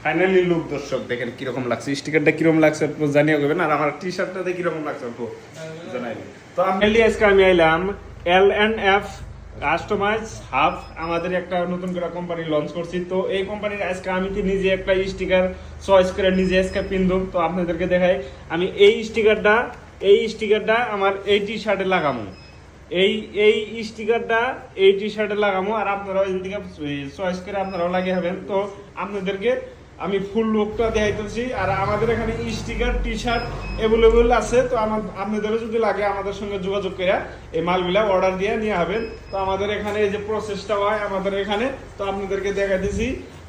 Finally look দর্শক দেখেন কিরকম লাগছে, স্টিকারটা কিরকম লাগছে জানিয়ে করবেন, আর আমার টি শার্টটাতে কিরকম লাগছে জানাইবেন। তো আমি আজকে আইলাম L&F কাস্টমাইজ হাফ, আমাদের একটা নতুন করে কোম্পানি লঞ্চ করছি। তো এই কোম্পানির আজকে আমি তো নিজে একটা স্টিকার চয়েস করে নিজে আজকে পিনদম। তো আপনাদেরকে দেখাই, আমি এই স্টিকারটা আমার এই টি শার্টে লাগামো, এই স্টিকারটা এই টি শার্টে লাগামো, আর আপনারাও এদিন থেকে চয়েস করে আপনারাও লাগিয়ে হবেন। তো আপনাদেরকে আমি ফুল লুকটা দেখাইতেছি, আর আমাদের এখানে স্টিকার টি শার্ট অ্যাভেলেবল আছে। তো আপনাদেরও যদি লাগে আমাদের সঙ্গে যোগাযোগ করে এই মালগুলা অর্ডার দিয়ে নিয়ে হবেন। তো আমাদের এখানে এই যে প্রসেসটা হয় আমাদের এখানে, তো আপনাদেরকে দেখাইতেছি,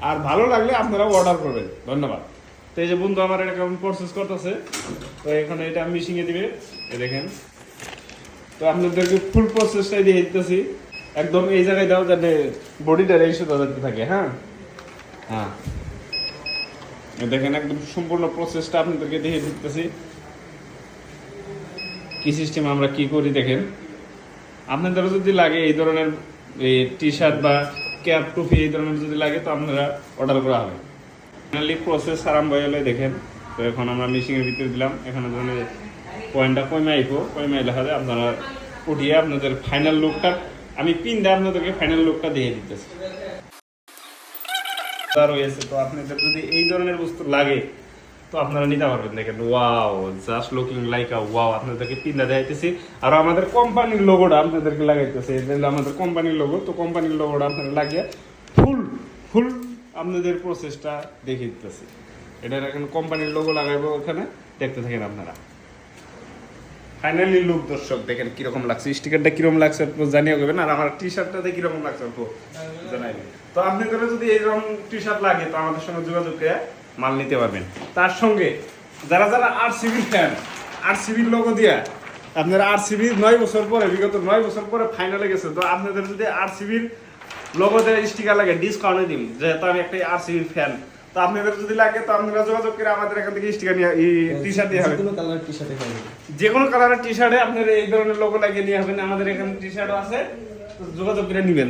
আর ভালো লাগলে আপনারাও অর্ডার করবেন। ধন্যবাদ। তো এই যে বন্ধু আমার এটা কেমন প্রসেস করতেছে, তো এখানে এটা মিশিয়ে দিবে, এই দেখেন। তো আপনাদেরকে ফুল প্রসেসটাই দিয়ে দিতেছি, একদম এই জায়গায় দাও যাতে বডিটা এই সুতা যাতে থাকে। হ্যাঁ হ্যাঁ, দেখেন একদম সম্পূর্ণ প্রসেসটা আপনাদেরকে দেখে দিতেছি কি সিস্টেম আমরা কি করি। দেখেন আপনাদেরও যদি লাগে এই ধরনের এই টি শার্ট বা ক্যাপ টুপি এই ধরনের যদি লাগে, তো আপনারা অর্ডার করা হবে। ফাইনালি প্রসেস আরম্ভ হয়ে দেখেন। তো এখন আমরা মেশিনের ভিতরে দিলাম, এখানে ধরনের পয়েন্টটা কমে লেখা যায়, আপনারা উঠিয়ে আপনাদের ফাইনাল লুকটা আমি পিন দিয়ে আপনাদেরকে ফাইনাল লুকটা দিয়ে দিতেছি। রয়েছে, তো আপনাদের যদি এই ধরনের বস্তু লাগে তো আপনারা নিতে পারবেন। দেখেন ওয়াও, জাস্ট লুকিং লাইক আ ওয়াও, আপনাদেরকে পিনটা দেখাইতেছি। আর আমাদের কোম্পানির লোগোটা আপনাদেরকে লাগাইতেছে, এটা হলো আমাদের কোম্পানির লোগো। তো কোম্পানির লোগোটা আপনারা লাগিয়ে ফুল আপনাদের প্রসেসটা দেখিয়ে দিতেছি। এটা এখন কোম্পানির লোগো লাগাইবো, ওখানে দেখতে থাকেন আপনারা। ফাইনালি লুক দর্শক দেখেন কিরকম লাগছে, স্টিকারটা কিরকম লাগছে জানিয়ে করবেন, আর আমার টি শার্টটাতে কিরকম লাগছে জানাইবেন। তো আপনাদের যদি এইরকম টি শার্ট লাগে তো আমাদের সঙ্গে যোগাযোগ করে মাল নিতে পারবেন। তার সঙ্গে যারা RCB ফ্যান, RCBর লোগো দিয়ে আপনারা RCB 9 বছর পরে, বিগত 9 বছর পরে ফাইনালে গেছে। তো আপনাদের যদি RCBর লোগো দিয়ে স্টিকার লাগে ডিসকাউন্টে দিন, যেহেতু আমি একটা RCB ফ্যান। তো আপনাদের যদি লাগে তো আপনারা যোগাযোগ করে আমাদের এখান থেকে স্টিকার নিয়ে টি শার্ট দিয়ে হবে, যে কোনো কালারের টি শার্টে আপনার এই ধরনের লোগো লাগিয়ে নিয়ে হবেন। আমাদের এখানে টি শার্টও আছে, তো যোগাযোগ করে নেবেন।